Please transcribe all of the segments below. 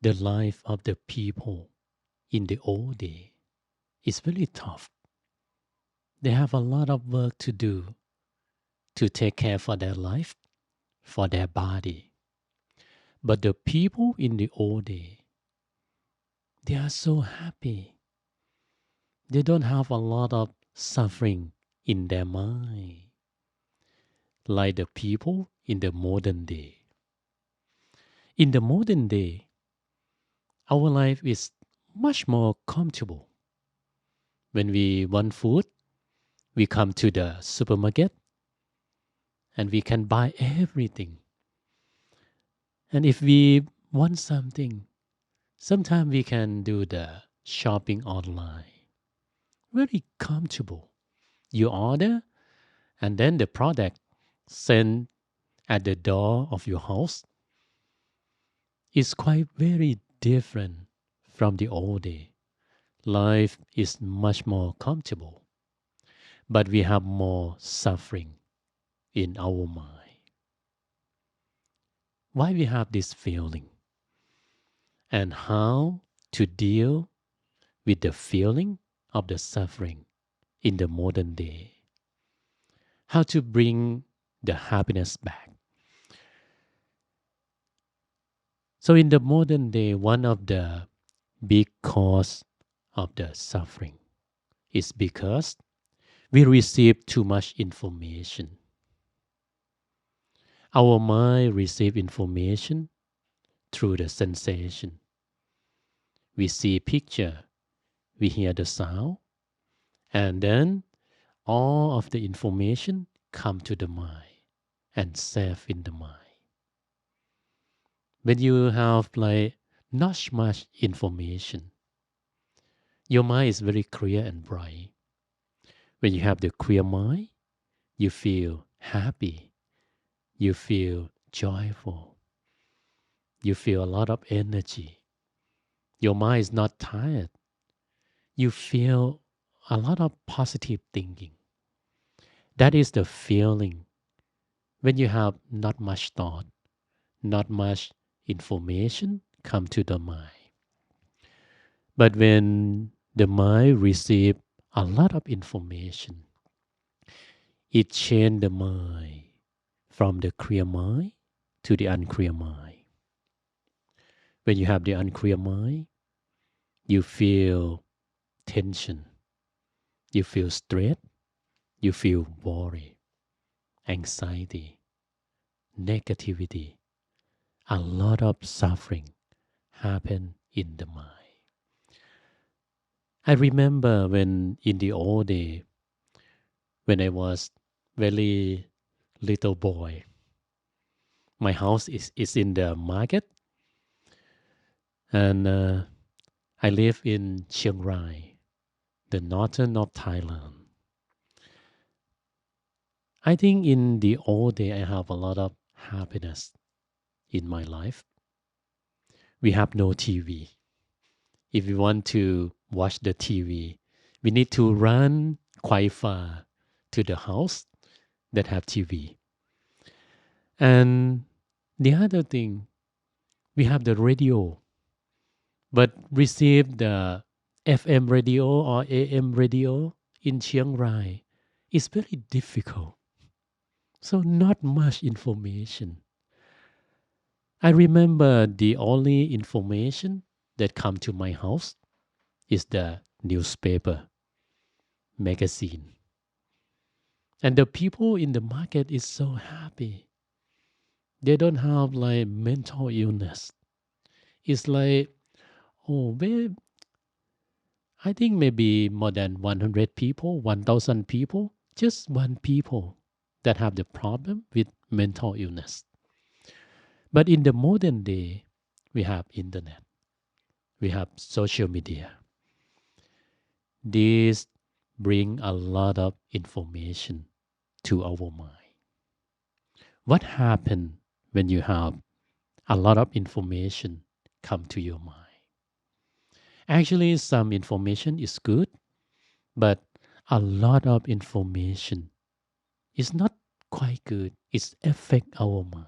the life of the people in the old day is very tough. They have a lot of work to do to take care for their life, for their body. But the people in the old day, they are so happy. They don't have a lot of suffering in their mind, like the people in the modern day. In the modern day, our life is much more comfortable. When we want food, we come to the supermarket and we can buy everything. And if we want something, sometimes we can do the shopping online. Very comfortable. You order and then the product sent at the door of your house is quite very different from the old day. Life is much more comfortable, but we have more suffering in our mind. Why we have this feeling and how to deal with the feeling of the suffering in the modern day. How to bring the happiness back. So in the modern day, one of the big cause of the suffering is because we receive too much information. Our mind receives information through the sensation. We see picture, we hear the sound, and then all of the information come to the mind and save in the mind. When you have like not much information, your mind is very clear and bright. When you have the clear mind, you feel happy, you feel joyful, you feel a lot of energy. Your mind is not tired. You feel a lot of positive thinking. That is the feeling when you have not much thought, not much information come to the mind. But when the mind receives a lot of information, it changes the mind from the clear mind to the unclear mind. When you have the unclear mind, you feel tension, you feel stress, you feel worry, anxiety, negativity. A lot of suffering happen in the mind. I remember when in the old day, when I was very little boy, my house is in the market, and I live in Chiang Rai, the northern of Thailand. I think in the old day I have a lot of happiness in my life. We have no TV. If we want to watch the TV, we need to run quite far to the house that have TV. And the other thing, we have the radio, but receive the FM radio or AM radio in Chiang Rai is very difficult. So not much information. I remember the only information that come to my house is the newspaper, magazine. And the people in the market is so happy. They don't have like mental illness. It's like, oh, babe, I think maybe more than 100 people, 1,000 people, just one people that have the problem with mental illness. But in the modern day, we have internet, we have social media. These bring a lot of information to our mind. What happens when you have a lot of information come to your mind? Actually, some information is good, but a lot of information is not quite good. It affects our mind.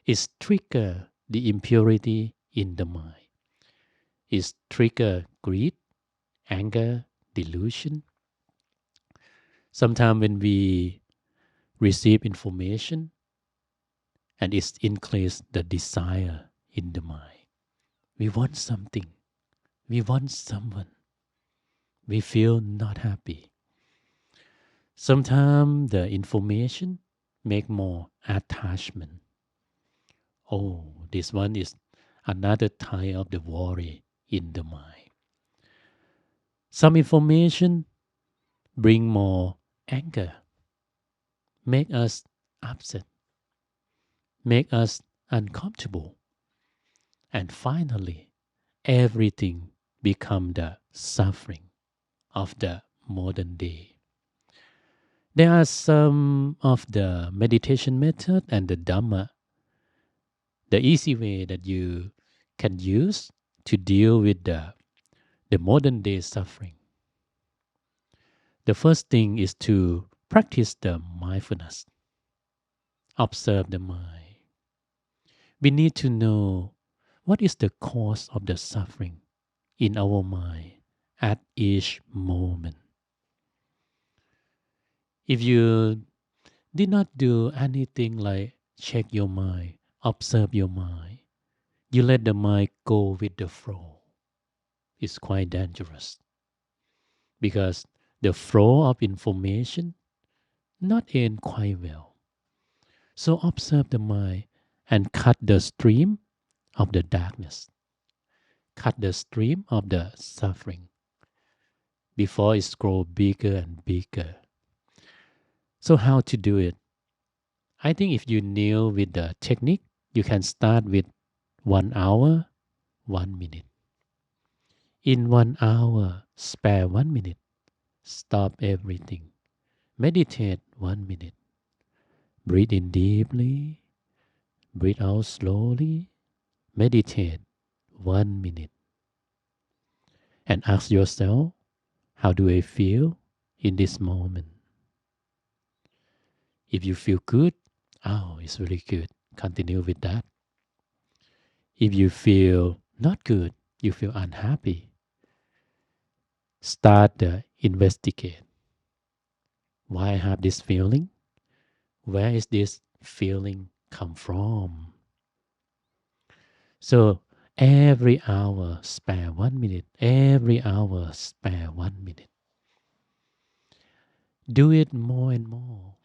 It triggers the impurity in the mind. It trigger greed, anger, delusion. Sometimes when we receive information and it increases the desire in the mind. We want something. We want someone. We feel not happy. Sometimes the information make more attachment. Oh, this one is another type of the worry in the mind. Some information bring more anger, make us upset, make us uncomfortable. And finally, everything become the suffering of the modern day. There are some of the meditation method and the Dhamma, the easy way that you can use to deal with the modern day suffering. The first thing is to practice the mindfulness, observe the mind. We need to know what is the cause of the suffering in our mind at each moment. If you did not do anything like check your mind, observe your mind, you let the mind go with the flow. It's quite dangerous because the flow of information not end quite well. So observe the mind and cut the stream of the darkness, cut the stream of the suffering before it grows bigger and bigger. So how to do it? I think if you kneel with the technique, you can start with 1 hour, 1 minute. In 1 hour, spare 1 minute. Stop everything. Meditate 1 minute. Breathe in deeply. Breathe out slowly. Meditate 1 minute. And ask yourself, how do I feel in this moment? If you feel good, oh, it's really good. Continue with that. If you feel not good, you feel unhappy, start the investigate. Why I have this feeling? Where is this feeling come from? So every hour spare 1 minute. Every hour spare 1 minute. Do it more and more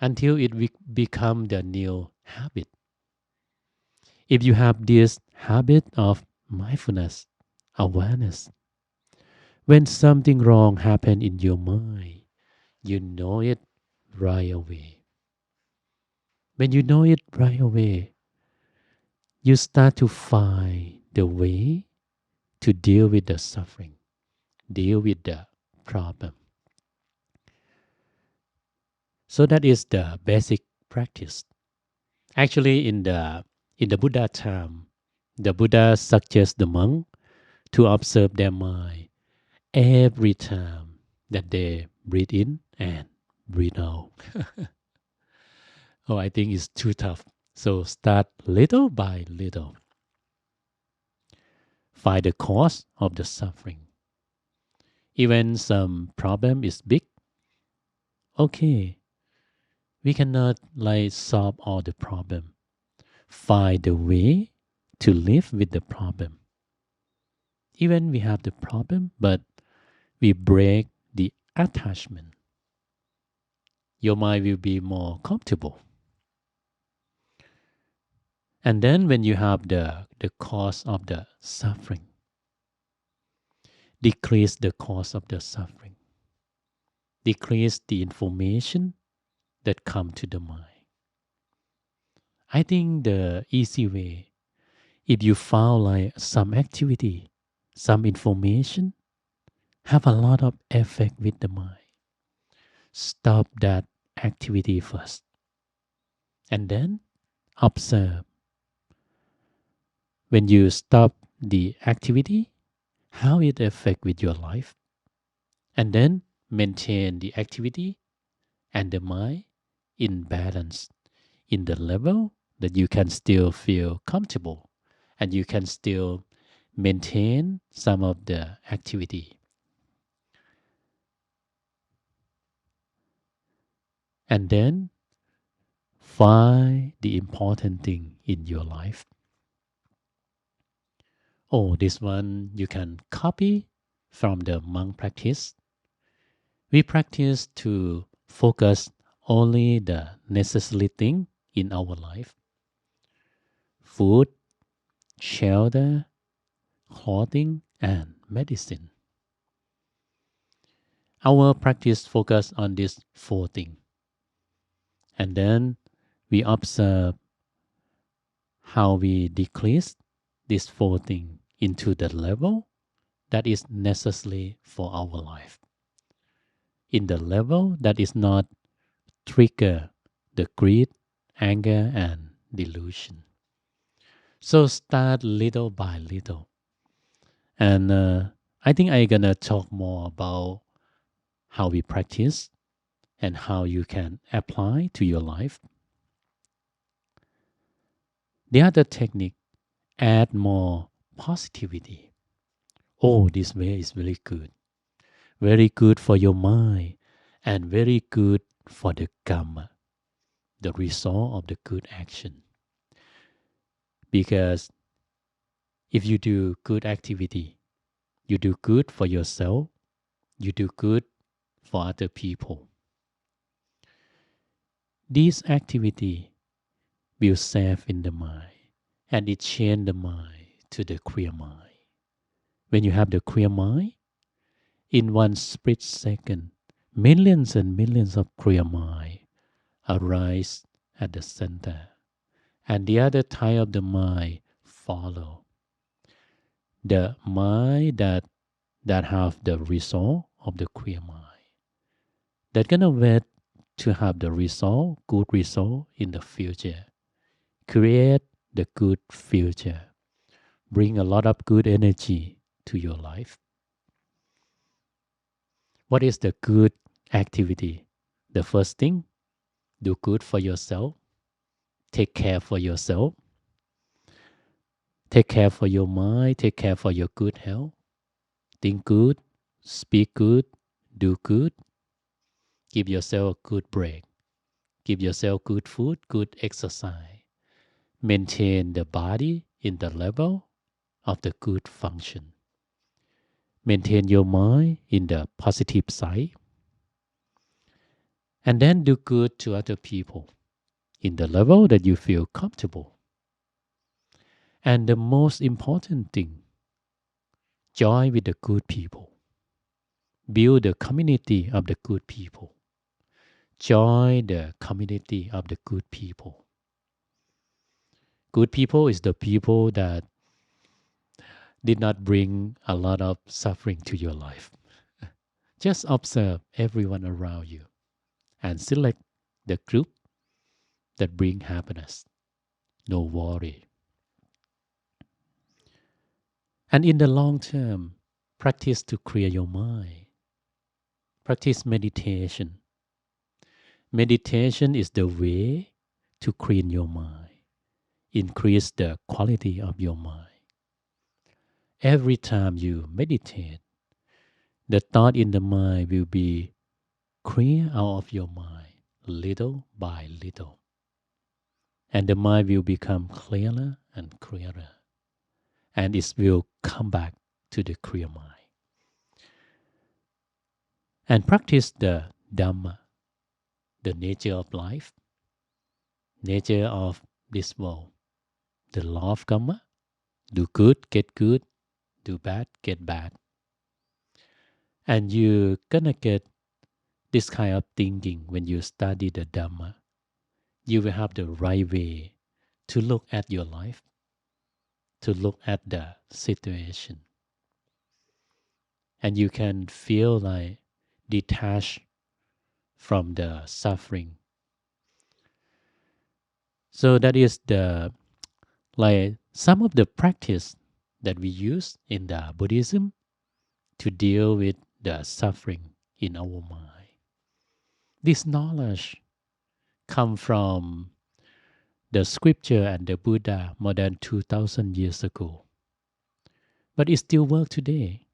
until it become the new habit. If you have this habit of mindfulness, awareness, when something wrong happen in your mind, you know it right away. When you know it right away, you start to find the way to deal with the suffering, deal with the problem. So that is the basic practice. Actually, in the Buddha time, the Buddha suggests the monk to observe their mind every time that they breathe in and breathe out. Oh, I think it's too tough. So start little by little. Find the cause of the suffering. Even some problem is big, okay, we cannot like solve all the problem. Find the way to live with the problem. Even we have the problem, but we break the attachment. Your mind will be more comfortable. And then when you have the cause of the suffering, decrease the cause of the suffering. Decrease the information that come to the mind. I think the easy way, if you found like some activity, some information, have a lot of effect with the mind, stop that activity first. And then observe. When you stop the activity, how it affect with your life. And then maintain the activity and the mind in balance, in the level that you can still feel comfortable and you can still maintain some of the activity. And then find the important thing in your life. Oh, this one you can copy from the monk practice. We practice to focus only the necessary thing in our life. Food, shelter, clothing, and medicine. Our practice focus on these four things. And then we observe how we decrease these four things into the level that is necessary for our life. In the level that is not trigger the greed, anger, and delusion. So start little by little. And I think I'm gonna talk more about how we practice and how you can apply to your life. The other technique, add more positivity. Oh, this way is very good. Very good for your mind and very good for the karma, the result of the good action. Because if you do good activity, you do good for yourself, you do good for other people. This activity will save in the mind and it change the mind to the clear mind. When you have the clear mind, in one split second, millions and millions of clear mind arise at the center, and the other type of the mind follow. The mind that have the result of the clear mind, that gonna wait to have the result, good result in the future. Create the good future. Bring a lot of good energy to your life. What is the good activity? The first thing, do good for yourself. Take care for yourself. Take care for your mind. Take care for your good health. Think good. Speak good. Do good. Give yourself a good break. Give yourself good food, good exercise. Maintain the body in the level of the good function. Maintain your mind in the positive side. And then do good to other people in the level that you feel comfortable. And the most important thing, join with the good people. Build the community of the good people. Join the community of the good people. Good people is the people that did not bring a lot of suffering to your life. Just observe everyone around you and select the group that bring happiness. No worry. And in the long term, practice to clear your mind. Practice meditation. Meditation is the way to clean your mind, increase the quality of your mind. Every time you meditate, the thought in the mind will be clear out of your mind little by little. And the mind will become clearer and clearer. And it will come back to the clear mind. And practice the Dhamma, the nature of life, nature of this world, the law of karma. Do good, get good. Do bad, get bad. And you're gonna get this kind of thinking when you study the Dhamma. You will have the right way to look at your life, to look at the situation. And you can feel like detached from the suffering. So that is the like some of the practice that we use in the Buddhism to deal with the suffering in our mind. This knowledge come from the scripture and the Buddha more than 2,000 years ago. But it still works today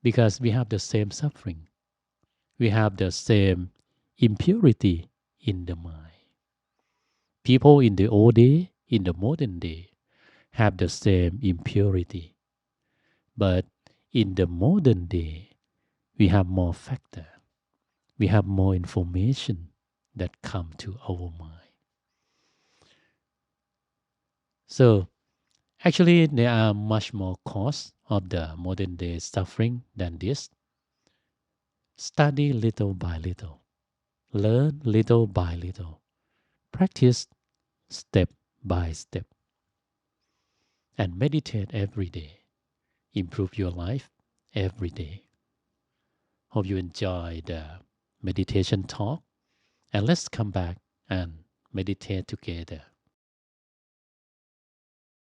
because we have the same suffering. We have the same impurity in the mind. People in the old day, in the modern day, have the same impurity. But in the modern day, we have more factor. We have more information that come to our mind. So actually, there are much more cause of the modern day suffering than this. Study little by little. Learn little by little. Practice step by step. And meditate every day. Improve your life every day. Hope you enjoy the meditation talk. And let's come back and meditate together.